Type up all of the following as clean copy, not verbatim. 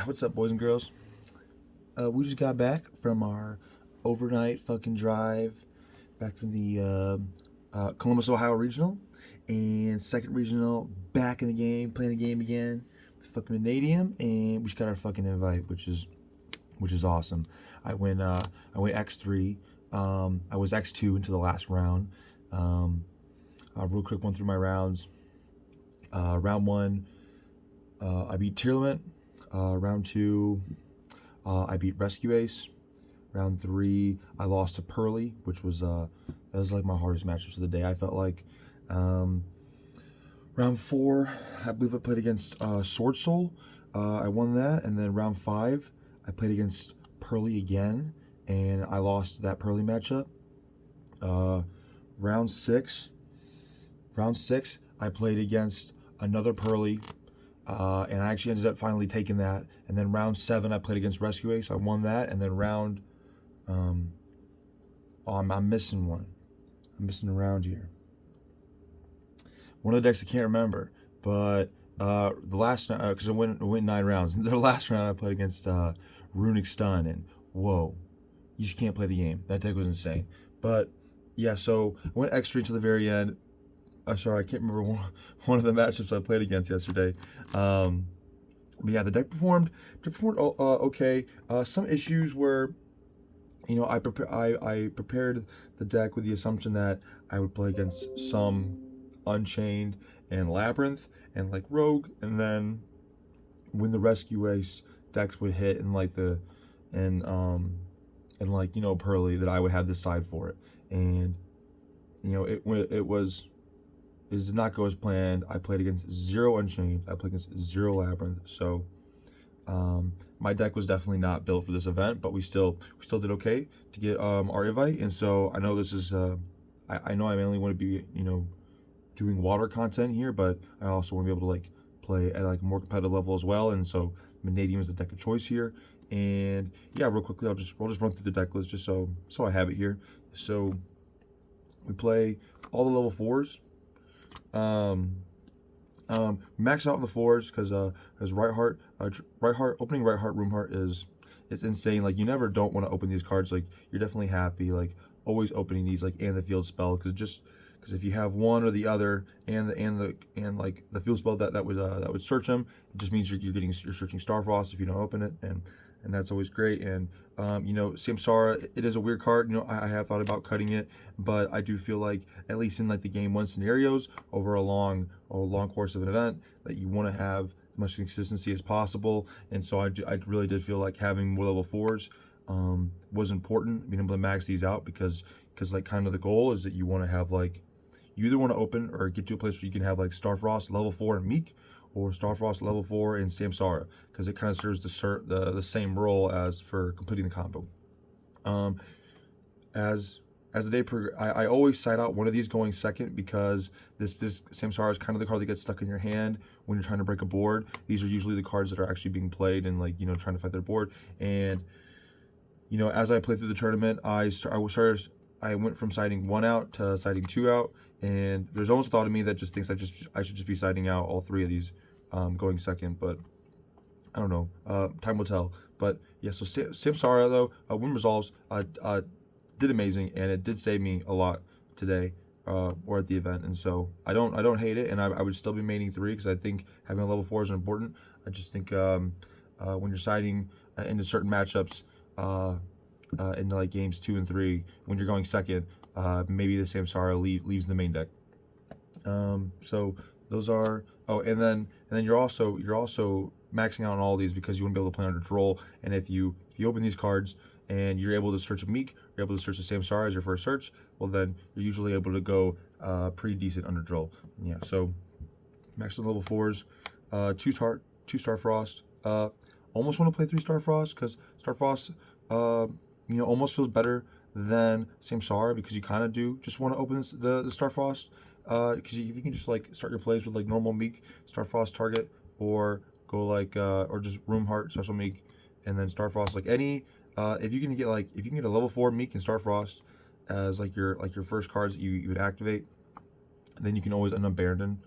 What's up, boys and girls? We just got back from our overnight fucking drive, back from the Columbus, Ohio regional, and second regional, back in the game, playing the game again, with fucking Mannadium, and we just got our fucking invite, which is awesome. I went X3. I was X2 into the last round. Real quick, went through my rounds. Round one, I beat Tier Limit. Round two, I beat Rescue Ace. Round three, I lost to Purrely, which was that was like my hardest matchups of the day. I felt like. Round four, I believe I played against Sword Soul. I won that, and then round five, I played against Purrely again, and I lost that Purrely matchup. Uh, round six, I played against another Purrely, and I actually ended up finally taking that. And then round seven, I played against Rescue Ace. I won that. And then I'm missing one. I'm missing a round here. One of the decks I can't remember, but the last because I went 9 rounds. The last round I played against Runick Stun, and whoa, you just can't play the game. That deck was insane. But yeah, so I went X3 to the very end. Sorry, I can't remember one of the matchups I played against yesterday. But yeah, the deck performed okay. Some issues were, I prepared the deck with the assumption that I would play against some Unchained and Labyrinth and like Rogue, and then when the Rescue Ace decks would hit and like Purrely, that I would have this side for it. And it did not go as planned. I played against 0 Unchained. I played against 0 Labyrinth. So my deck was definitely not built for this event, but we still did okay to get our invite. And so I know this is I know I mainly want to be doing water content here, but I also want to be able to like play at like a more competitive level as well. And so Mannadium is the deck of choice here. And yeah, real quickly, I'll just run through the deck list just so I have it here. So we play all the level 4s. Max out on the 4s because right heart, opening right heart, room heart is insane. Like, you never don't want to open these cards. Like, you're definitely happy like always opening these, like, and the field spell, because if you have one or the other and like the field spell that would search them, it just means you're searching Starfrost if you don't open it, and that's always great. And Samsara, it is a weird card. I have thought about cutting it, but I do feel like, at least in like the game 1 scenarios over a long course of an event, that you want to have as much consistency as possible. And so I really did feel like having more level 4s was important, being able to max these out, because like kind of the goal is that you want to have like, you either want to open or get to a place where you can have like Starfrost level 4 and Meek, or Starfrost level 4 and Samsara, because it kind of serves the same role as for completing the combo. As the day I always side out one of these going second, because this Samsara is kind of the card that gets stuck in your hand when you're trying to break a board. These are usually the cards that are actually being played and like trying to fight their board. And as I played through the tournament, I went from siding 1 out to siding 2 out, and there's almost a thought of me that just thinks I should just be siding out all 3 of these, going second, but I don't know. Time will tell. But yeah, so Samsara though, win resolves did amazing, and it did save me a lot today, or at the event. And so I don't hate it, and I would still be maining 3, because I think having a level 4 is important. I just think when you're siding into certain matchups, in like games 2 and 3, when you're going second, maybe the Samsara leaves the main deck. So those are, and then you're also maxing out on all these, because you want to be able to play under Droll. And if you open these cards and you're able to search a Meek, you're able to search the Samsara as your first search, well, then you're usually able to go pretty decent under Droll. Yeah, so max on level 4s, 2 Starfrost. Almost want to play 3 Starfrost, because Starfrost almost feels better than Samsara, because you kind of do just want to open the Starfrost, because if you can just like start your plays with like normal Meek, Starfrost target, or go like or just Room Heart, special Meek, and then Starfrost, like any if you can get a level 4 Meek and Starfrost as like your first cards that you would activate, then you can always end on Baron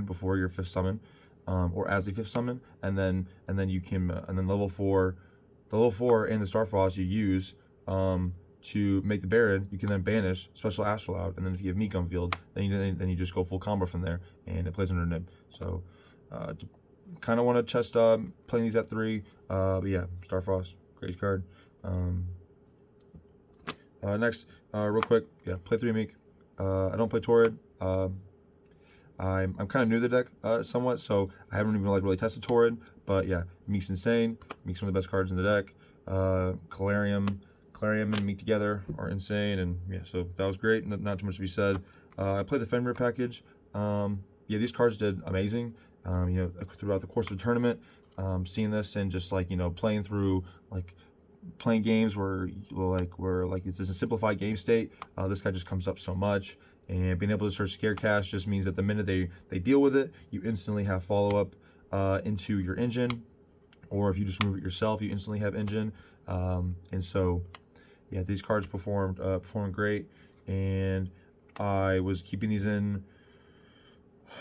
before your 5th summon. or as a 5th summon, and then you can and then level 4 and the Starfrost you use to make the Baron. You can then banish special Astral out, and then if you have Meek on field, then you just go full combo from there, and it plays under Nib. So kind of want to test playing these at 3, but yeah, Starfrost, great card. Next, real quick, yeah, play 3 Meek. I don't play Torrid. I'm kind of new to the deck somewhat, so I haven't even like really tested Torrid. But yeah, Meek's insane. Meek's one of the best cards in the deck. Calarium and Meek together are insane, and yeah, so that was great. Not too much to be said. I played the Fenrir package. Yeah, these cards did amazing. Throughout the course of the tournament, seeing this and just like playing through playing games where it's a simplified game state. This guy just comes up so much, and being able to search Scarecast just means that the minute they deal with it, you instantly have follow up into your engine, or if you just remove it yourself, you instantly have engine. And so yeah, these cards performed great, and I was keeping these in.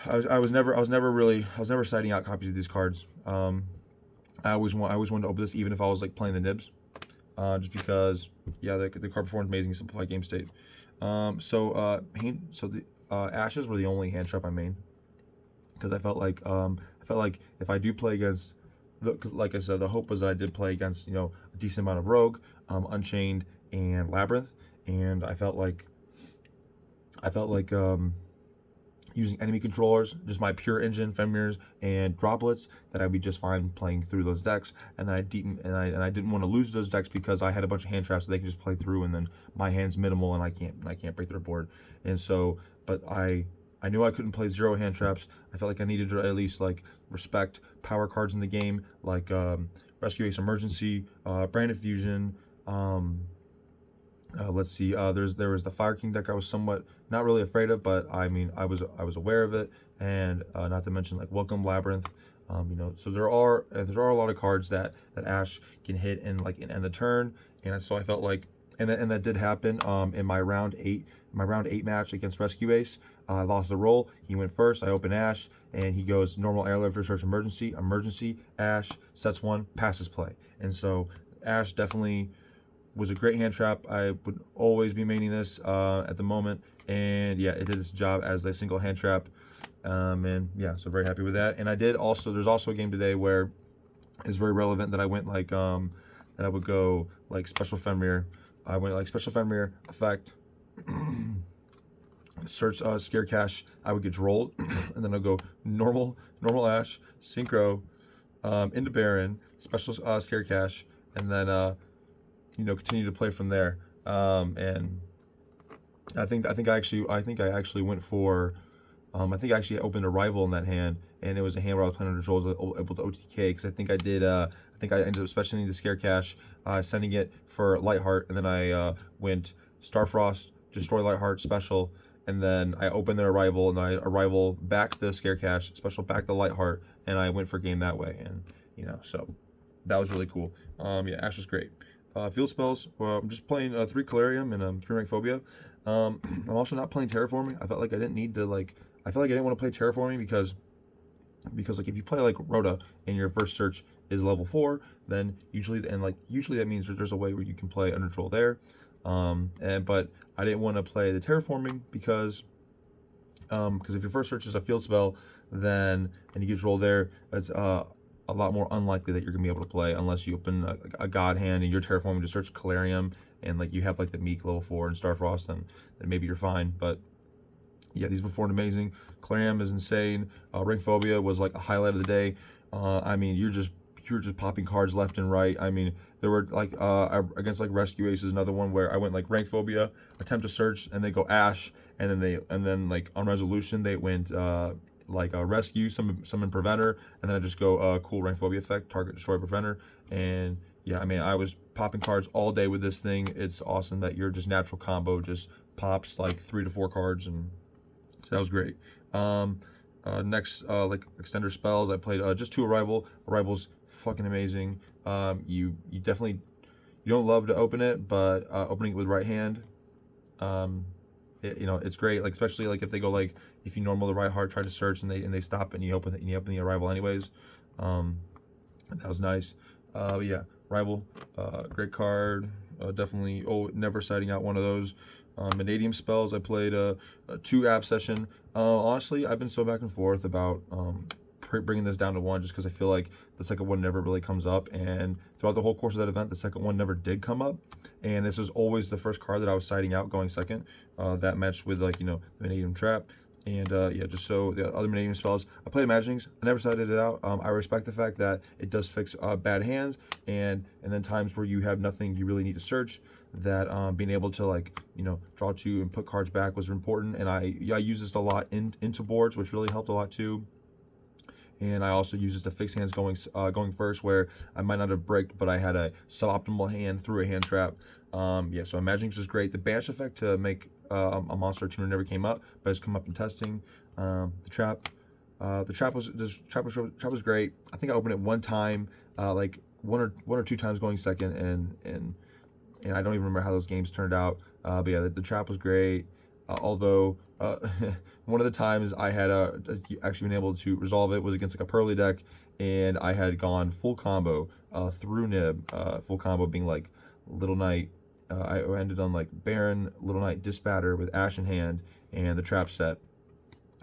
I was never citing out copies of these cards. I always wanted to open this even if I was like playing the nibs, just because yeah, the card performed amazing in simplified game state. So the ashes were the only hand trap I made, because I felt like if I do play against, like I said, the hope was that I did play against a decent amount of Rogue, Unchained, and Labyrinth, and I felt like using enemy controllers, just my pure engine, Fenrirs, and droplets, that I'd be just fine playing through those decks. And then I didn't want to lose those decks because I had a bunch of hand traps that they could just play through, and then my hand's minimal and I can't break their board. And so, but I knew I couldn't play 0 hand traps. I felt like I needed to at least respect power cards in the game, like Rescue Ace Emergency, Branded Fusion. Let's see. There was the Fire King deck I was somewhat not really afraid of, but I mean I was aware of it, and not to mention Welcome Labyrinth. So there are a lot of cards that Ash can hit and end the turn, and so I felt like, and that did happen in my round 8 match against Rescue Ace. I lost the roll. He went first. I open Ash, and he goes normal airlifter, search emergency. Ash sets 1, passes play, and so Ash definitely was a great hand trap. I would always be maining this at the moment, and yeah, it did its job as a single hand trap, and yeah, so very happy with that. And there's also a game today where it's very relevant that I went that I would go Special Fenrir. I went Special Fenrir effect, search Scare Cache. I would get rolled, and then I'll go normal Ash, synchro, into Baron, special Scare Cache, and then continue to play from there. And I think I actually went for I think I actually opened a rival in that hand, and it was a hand where I was playing under control, able to OTK, because I think I ended up specialing the Scare Cache, sending it for Lightheart, and then I went Starfrost, destroy Lightheart, special, and then I opened the arrival, and I arrival back the Scare Cache, special back the Lightheart, and I went for game that way, and so that was really cool. Yeah, Ash was great. Field spells. Well, I'm just playing 3 Calarium and 3 Rank Phobia. I'm also not playing Terraforming. I felt like I didn't need to I felt like I didn't want to play Terraforming because if you play Rhoda and your first search is level 4, then usually that means that there's a way where you can play under control there. But I didn't want to play the Terraforming because if your first search is a field spell, and you get rolled there, that's a lot more unlikely that you're gonna be able to play unless you open a God hand and you're Terraforming to search Calarium, and you have the Meek level 4 and Starfrost, then maybe you're fine. But yeah, these performed amazing. Calarium is insane. Ring Phobia was a highlight of the day. I mean, you're just popping cards left and right. I mean, there were against Rescue Ace is another one where I went Rank Phobia, attempt to search, and they go Ash, and then on resolution they went Rescue, summon Preventer, and then I just go cool Rank Phobia effect, target destroy Preventer. And yeah, I mean, I was popping cards all day with this thing. It's awesome that your just natural combo just pops 3 to 4 cards, and so that was great. Next, extender spells, I played just 2 Arrival's fucking amazing. You definitely, you don't love to open it, but opening it with right hand it's great. Like especially like if they go like if you normal the right heart, try to search and they stop and you open the arrival anyways. That was nice. But yeah, rival, great card. Definitely. Oh, never citing out one of those. Mannadium spells. I played a 2 app session. Honestly, I've been so back and forth about bringing this down to 1 just because I feel like the second one never really comes up, and throughout the whole course of that event the second one never did come up, and this was always the first card that I was citing out going second. That matched with like the Mannadium trap, and yeah, just so the other Mannadium spells. I played Imaginings. I never cited it out. I respect the fact that it does fix bad hands, and then times where you have nothing you really need to search, that being able to like draw 2 and put cards back was important, and I use this a lot into boards, which really helped a lot too. And I also use this to fix hands going first, where I might not have bricked, but I had a suboptimal hand through a hand trap. Yeah, so Imaginings was great. The banish effect to make a monster tuner never came up, but it's come up in testing. The trap was great. I think I opened it 1 time, like one or 2 times going second, and I don't even remember how those games turned out. But yeah, the trap was great. Although one of the times I had actually been able to resolve it was against like a purrely deck, and I had gone full combo through Nib, full combo being like Little Knight. I ended on like Baron, Little Knight, Disbatter with Ash in hand, and the trap set,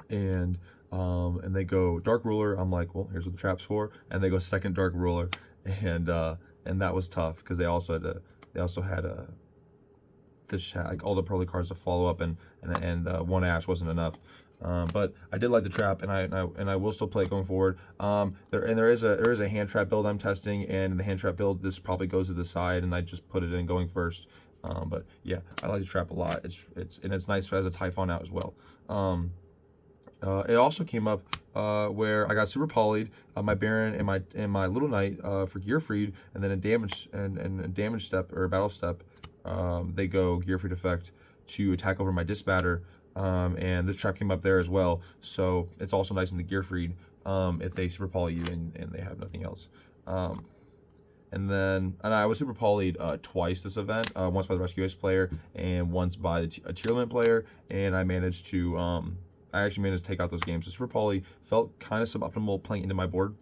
and they go Dark Ruler. I'm like, well, here's what the trap's for, and they go second Dark Ruler, and that was tough because they also had a like all the purrely cards to follow up, and 1 Ash wasn't enough. But I did like the trap, and I will still play it going forward. There is a hand trap build I'm testing, and the hand trap build, this probably goes to the side, and I just put it in going first. But yeah, I like the trap a lot. It's nice as a Typhon out as well. It also came up where I got super polyed, my Baron and my Little Knight for Gearfried, and then a damage step or battle step. They go Gearfried effect to attack over my Disbatter, and this trap came up there as well. So it's also nice in the Gearfried if they super poly you and they have nothing else. And I was super polyed twice this event, once by the Rescue Ace player and once by a tier limit player, and I managed to I actually managed to take out those games. The super poly felt kind of suboptimal playing into my board.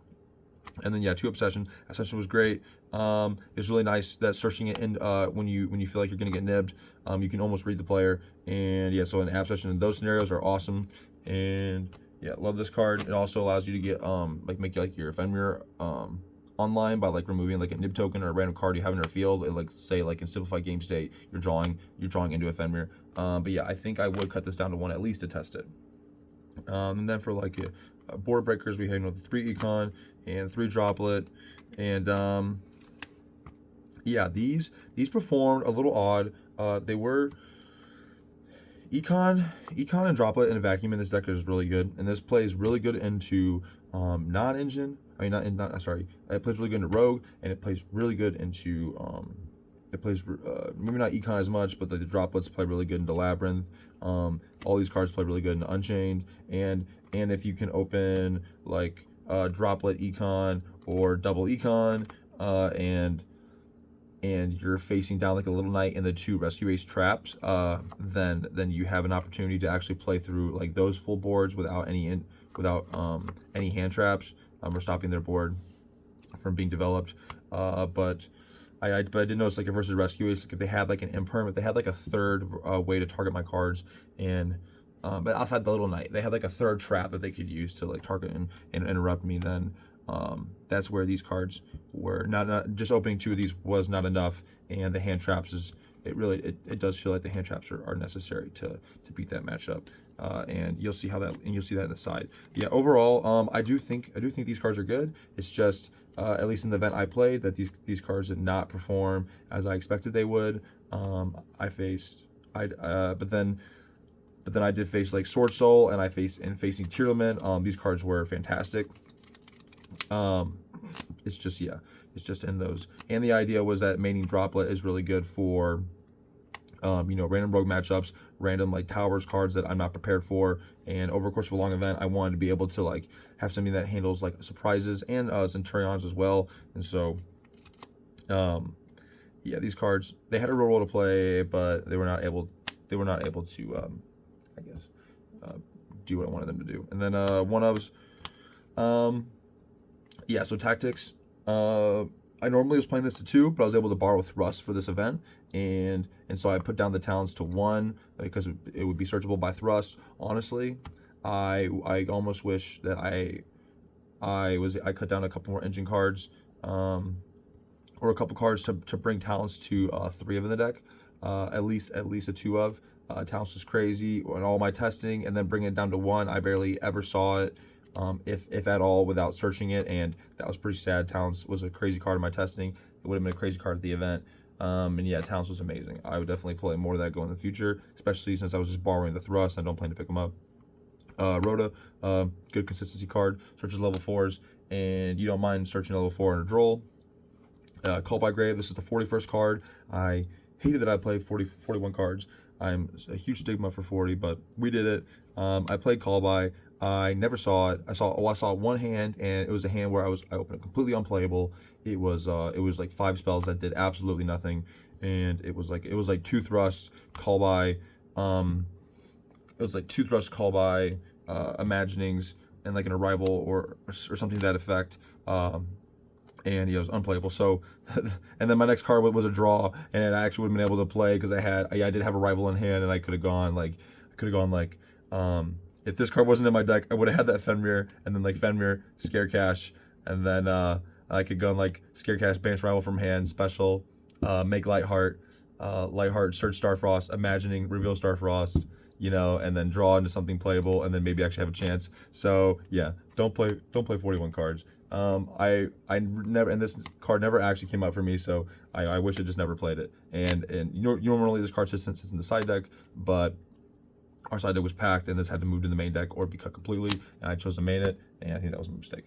And then yeah, 2 Obsession. Obsession was great. It's really nice that searching it in when you feel like you're gonna get nibbed, you can almost read the player. And yeah, so an Obsession in those scenarios are awesome. And yeah, love this card. It also allows you to get like make like your Fenrir online by like removing like a nib token or a random card you have in your field. It like say like in simplified game state, you're drawing into a Fenrir. But yeah, I think I would cut this down to 1 at least to test it. And then for like board breakers, we had 3 Econ and 3 Droplet, and yeah, these performed a little odd. They were Econ and Droplet in a vacuum in this deck is really good, and this plays really good into non-engine. I mean, not sorry. It plays really good into Rogue, and it plays really good into it plays maybe not Econ as much, but the Droplets play really good into Labyrinth. All these cards play really good into Unchained, and if you can open like Droplet Econ or double Econ, and you're facing down like a Little Knight and the 2 Rescue Ace traps, then you have an opportunity to actually play through like those full boards without any hand traps or stopping their board from being developed. But I did notice like versus Rescue Ace, like if they had like an imperm, if they had like a 3rd way to target my cards, and but outside the Little Knight, they had like a 3rd trap that they could use to like target and interrupt me, then that's where these cards were not just opening 2 of these was not enough, and the hand traps it does feel like the hand traps are necessary to beat that matchup. And you'll see that in the side. Yeah, overall, I do think these cards are good. It's just at least in the event I played, that these cards did not perform as I expected they would. But then I did face like Sword Soul, and facing Tier Limit. These cards were fantastic. It's just in those. And the idea was that maining Droplet is really good for random rogue matchups, random like towers cards that I'm not prepared for, and over the course of a long event, I wanted to be able to like have something that handles like surprises and Centurions as well. And so yeah, these cards, they had a real role to play, but they were not able they were not able to, I guess, do what I wanted them to do. And then one ofs, yeah. So tactics. I normally was playing this to 2, but I was able to borrow thrust for this event, and so I put down the talents to 1 because it would be searchable by thrust. Honestly, I almost wish that I cut down a couple more engine cards, or a couple cards to bring talents to 3 of in the deck, at least a 2 of. Talents was crazy in all my testing, and then bringing it down to 1, I barely ever saw it, if at all, without searching it, and that was pretty sad. Talents was a crazy card in my testing. It would have been a crazy card at the event. And yeah, Talents was amazing. I would definitely play more of that going in the future, especially since I was just borrowing the thrust. I don't plan to pick them up. Rhoda, good consistency card, searches level 4s, and you don't mind searching level 4 in a droll. Call by Grave, this is the 41st card. I hated that I played 41 cards. I'm a huge stigma for 40, but we did it. I played Call by. I never saw it. I saw one hand, and it was a hand where I opened it completely unplayable. It was like 5 spells that did absolutely nothing, and it was like 2 thrusts, Call by. It was like 2 thrusts, Call by, Imaginings, and like an Arrival or something to that effect. And yeah, it was unplayable. So, and then my next card was a draw, and I actually would have been able to play because I did have a Rival in hand, and I could have gone like, if this card wasn't in my deck, I would have had that Fenrir, and then like Fenrir, Scare Cash, and then I could go like Scare Cash, banish Rival from hand, special, make Lightheart, search Starfrost, Imagining, reveal Starfrost, you know, and then draw into something playable, and then maybe actually have a chance. So yeah, don't play 41 cards. I never, and this card never actually came out for me, so I wish I just never played it. And normally this card sits in the side deck, but our side deck was packed, and this had to move to the main deck or be cut completely, and I chose to main it, and I think that was a mistake.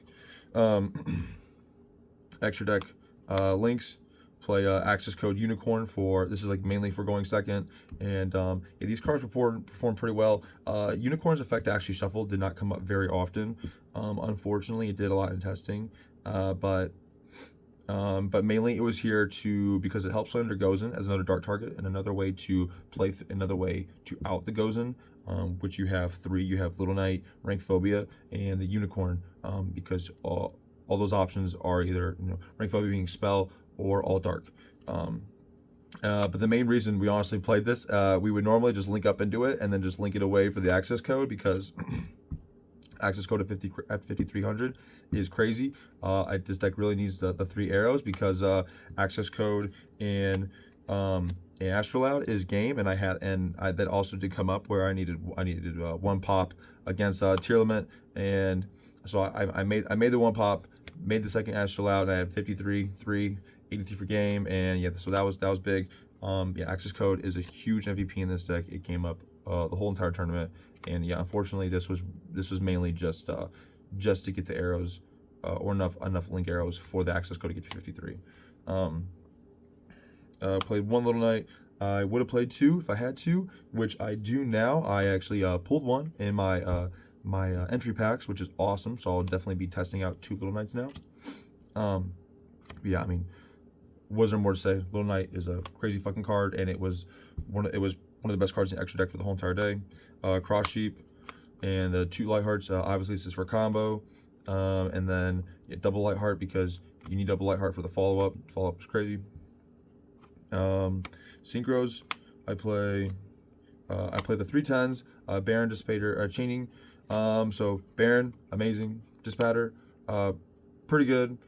Extra deck links. Play access code Unicorn for, this is like mainly for going second, and yeah, these cards perform pretty well. Unicorn's effect actually shuffle did not come up very often. Unfortunately, it did a lot in testing, but mainly it was here because it helps play under Gozen as another dark target, and another way to out the Gozen, which you have 3. You have Little Knight, Rank Phobia, and the Unicorn, because all those options are either, Rank Phobia being spell or all dark. But the main reason we honestly played this, we would normally just link up into it and then just link it away for the access code, because access code at 5300 is crazy. This deck really needs the 3 arrows, because access code in Astrolaud is game, and that also did come up where I needed 1 pop against Tearlament, and so I made the 1 pop, made the second Astrolaud, and I had 53, 83 for game, and yeah, so that was big. Yeah, access code is a huge MVP in this deck. It came up the whole entire tournament, and yeah, unfortunately, this was mainly just to get the arrows, or enough link arrows for the access code to get to 53. Played 1 Little Knight. I would have played 2 if I had to, which I do now. I actually pulled 1 in my entry packs, which is awesome. So I'll definitely be testing out 2 Little Knights now. Yeah, I mean, was there more to say? Little Knight is a crazy fucking card, and it was one of the best cards in the extra deck for the whole entire day. Cross Sheep and the 2 Lighthearts. Obviously, this is for combo, and then double Lightheart, because you need double Lightheart for the follow up. Follow up is crazy. Synchros. I play the 3 10s. Baron, Dissipator, Chaining. So Baron, amazing. Dispatter, pretty good.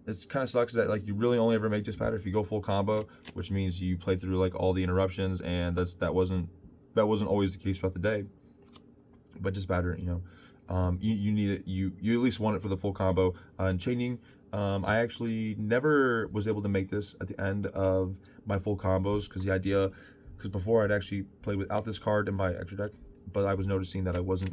It's kind of sucks that like you really only ever make Dispatter if you go full combo, which means you play through like all the interruptions, and that wasn't always the case throughout the day. But Dispatter, you need it. You at least want it for the full combo. And Chaining, I actually never was able to make this at the end of my full combos, because before I'd actually played without this card in my extra deck. But I was noticing that I was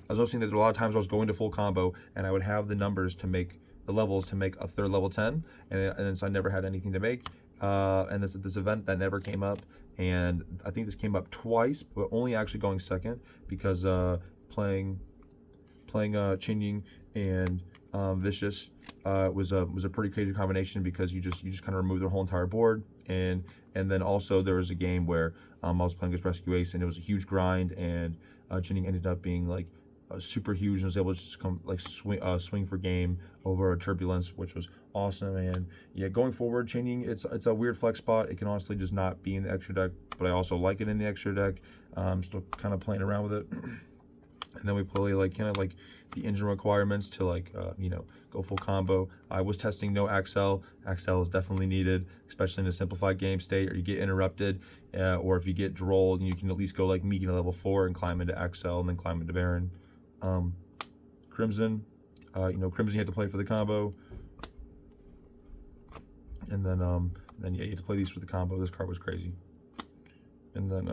noticing that there were a lot of times I was going to full combo, and I would have the numbers to make the levels to make a 3rd level 10, and so I never had anything to make. And this event that never came up, and I think this came up twice, but only actually going second, because playing Changing and Vicious was a pretty crazy combination because you just kind of remove their whole entire board. And then also there was a game where I was playing against Rescue Ace, and it was a huge grind, and Jinning ended up being like super huge and was able to just come like swing for game over a Turbulence, which was awesome. And yeah, going forward, changing it's a weird flex spot. It can honestly just not be in the extra deck, but I also like it in the extra deck. Still kind of playing around with it. And then we play like kind of like the engine requirements to like go full combo. I was testing no Axel. Axel is definitely needed, especially in a simplified game state, or you get interrupted, or if you get drolled, and you can at least go like Megan level 4 and climb into Axel and then climb into Baron. Crimson, Crimson you have to play for the combo, and then yeah, you have to play these for the combo. This card was crazy. And then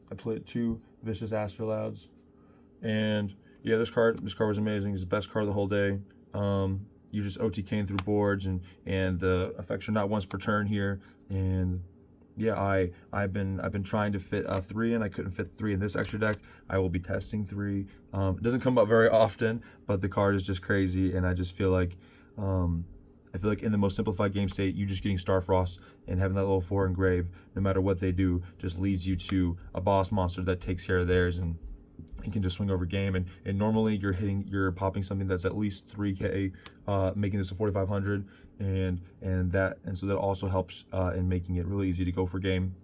I played 2 Vicious Astrolabs, and yeah, this card was amazing. It's the best card of the whole day. You just OTKing through boards, and the effects are not once per turn here. And yeah, I've been trying to fit 3 in. I couldn't fit 3 in this extra deck. I will be testing 3. It doesn't come up very often, but the card is just crazy, and I just feel like in the most simplified game state, you just getting Starfrost and having that level 4 engrave, no matter what they do, just leads you to a boss monster that takes care of theirs, and you can just swing over game. And normally you're popping something that's at least 3K, making this a 4,500, and so that also helps in making it really easy to go for game.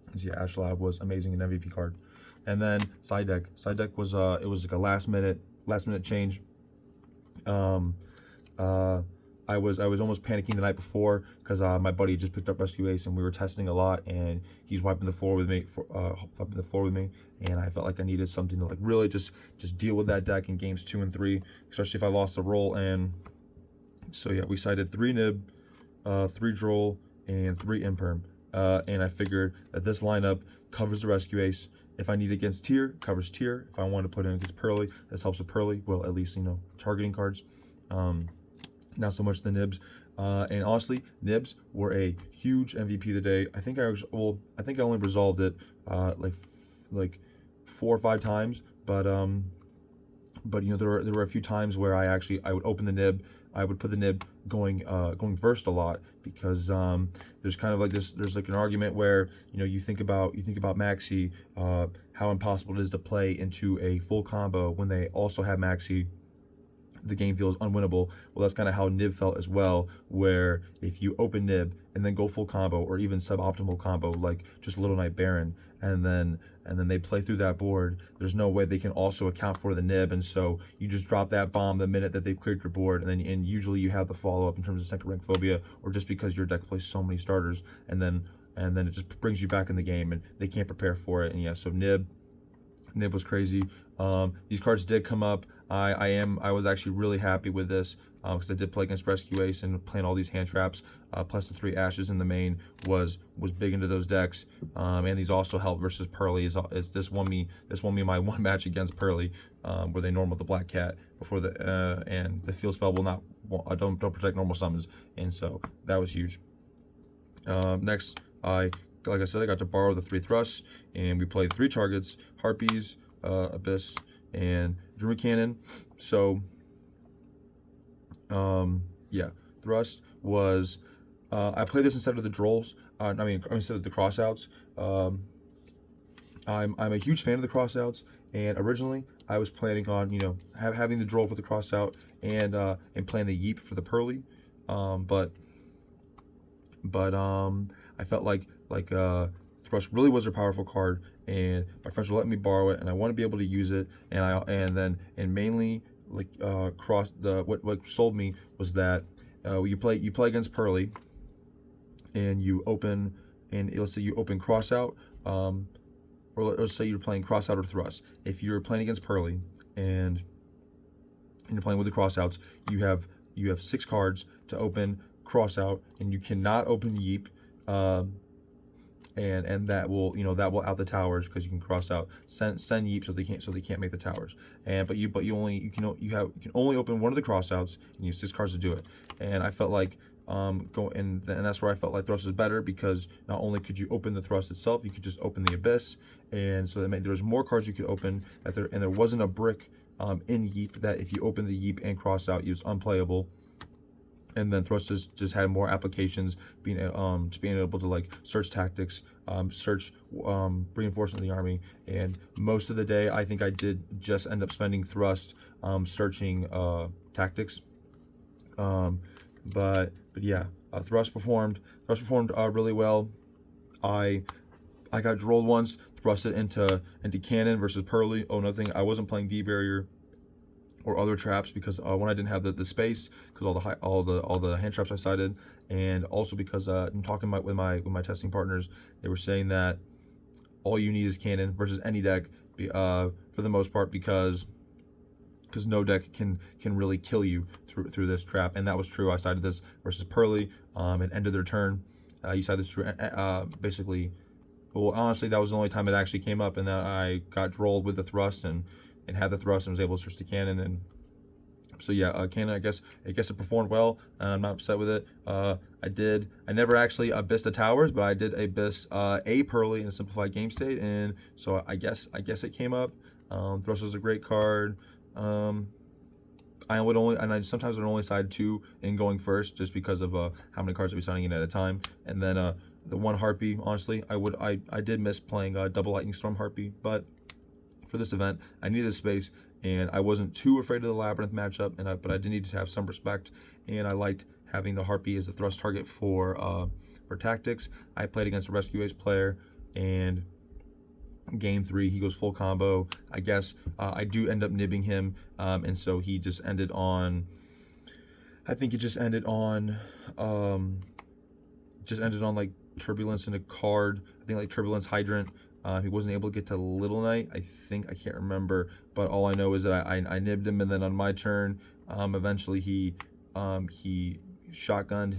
Because yeah, Astrolabe was amazing, an MVP card. And then side deck was it was like a last minute change. I was almost panicking the night before because my buddy just picked up Rescue Ace, and we were testing a lot, and he's wiping the floor with me, and I felt like I needed something to like really just deal with that deck in games 2 and 3, especially if I lost the roll. And so yeah, we sided 3 Nib, 3 Droll, and 3 Imperm, and I figured that this lineup covers the Rescue Ace. If I need against Tier, covers Tier. If I want to put in against Purrely, this helps with Purrely. Well, at least targeting cards. Not so much the Nibs, and honestly, Nibs were a huge MVP of the day. I think I only resolved it like 4 or 5 times, but there were a few times where I would open the Nib, I would put the Nib going first a lot, because there's kind of like there's like an argument where you think about Maxi, how impossible it is to play into a full combo when they also have Maxi. The game feels unwinnable. Well, that's kind of how Nib felt as well, where if you open Nib and then go full combo, or even suboptimal combo like just Little Knight Baron, and then they play through that board, there's no way they can also account for the Nib, and so you just drop that bomb the minute that they've cleared your board, and usually you have the follow-up in terms of second rank phobia, or just because your deck plays so many starters, and then it just brings you back in the game, and they can't prepare for it. And yeah, so Nib was crazy. These cards did come up. I was actually really happy with this, because I did play against Rescue Ace, and playing all these hand traps, plus the 3 Ashes in the main was big into those decks. And these also help versus Purrely. This won me my 1 match against Purrely, where they normal the Black Cat before and the field spell don't protect normal summons, and so that was huge. Next, like I said, I got to borrow the 3 thrusts, and we played 3 targets: Harpies, Abyss, and Druid Cannon. So yeah, thrust was I played this instead of the Drolls. Instead of the crossouts. I'm a huge fan of the crossouts, and originally I was planning on having the Droll for the crossout, and playing the Yeep for the Purrely, but I felt like Thrust really was a powerful card, and my friends were letting me borrow it, and I want to be able to use it, and mainly what sold me was that you play against Purrely, and you open, and let's say you open crossout, or let's say you're playing crossout or thrust. If you're playing against Purrely and you're playing with the crossouts, you have 6 cards to open crossout, and you cannot open Yeep, and that will out the towers, because you can cross out send Yeep, so they can't make the towers. But you can only open one of the crossouts, and you have 6 cards to do it. And I felt like and that's where I felt like thrust was better, because not only could you open the thrust itself, you could just open the abyss, and so that meant there was more cards you could open. And there wasn't a brick in Yeep that if you open the Yeep and cross out, it was unplayable. And then thrust just had more applications, just being able to like search tactics, search reinforcement in the army. And most of the day, I think I did just end up spending thrust searching tactics. But yeah, thrust performed really well. I got drolled once, thrusted into cannon versus purrely. Oh, another thing, I wasn't playing D barrier or other traps because when I didn't have the space, because all the hand traps I cited, and also because I'm talking with my testing partners, they were saying that all you need is cannon versus any deck, for the most part, because no deck can really kill you through this trap. And that was true. I sided this versus purrely, and ended their turn. You sided this through basically. Well, honestly, that was the only time it actually came up, and that I got drolled with the thrust and had the thrust and was able to switch to cannon. And so yeah, cannon, I guess it performed well, and I'm not upset with it. I never actually abyssed the towers, but I did abyss a purrely in a simplified game state, and so I guess it came up. Thrust was a great card. I sometimes would only side 2 in going first, just because of how many cards I'd be signing in at a time. And then the one Harpy, honestly, I did miss playing double Lightning Storm Harpy, but for this event, I needed space, and I wasn't too afraid of the Labyrinth matchup, but I did need to have some respect, and I liked having the Harpy as a thrust target for tactics. I played against a Rescue Ace player, and game 3 he goes full combo. I guess I do end up nibbing him, and so he just ended on, I think it just ended on like Turbulence in a card. I think like Turbulence Hydrant. He wasn't able to get to Little Knight, I think. I can't remember, but all I know is that I nibbed him, and then on my turn, eventually he shotgunned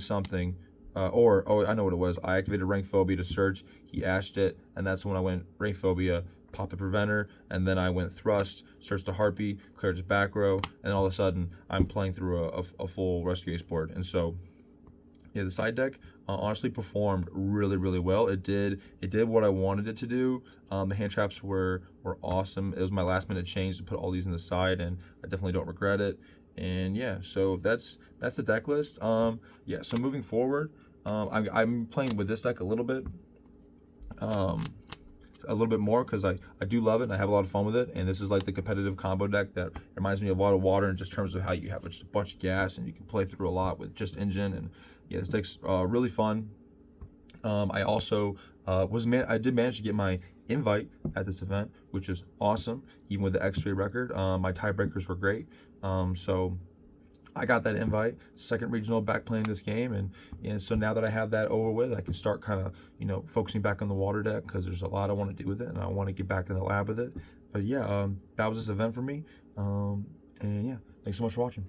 something, oh, I know what it was. I activated Rank Phobia to search. He ashed it, and that's when I went Rank Phobia, pop the Preventer, and then I went Thrust, searched the Harpy, cleared his back row, and all of a sudden I'm playing through a full Rescue Ace board. And so yeah, the side deck honestly performed really well. It did what I wanted it to do. The hand traps were awesome. It was my last minute change to put all these in the side, and I definitely don't regret it. And yeah, so that's the deck list. Yeah, so moving forward, I'm playing with this deck a little bit more, because I do love it and I have a lot of fun with it. And this is like the competitive combo deck that reminds me of a lot of Water, in just terms of how you have just a bunch of gas and you can play through a lot with just engine. And yeah, this deck's really fun. I also I did manage to get my invite at this event, which is awesome, even with the X3 record. My tiebreakers were great, so I got that invite, second regional, back playing this game, and so now that I have that over with, I can start kind of focusing back on the Water deck, because there's a lot I want to do with it, and I want to get back in the lab with it. But yeah, that was this event for me, and yeah, thanks so much for watching.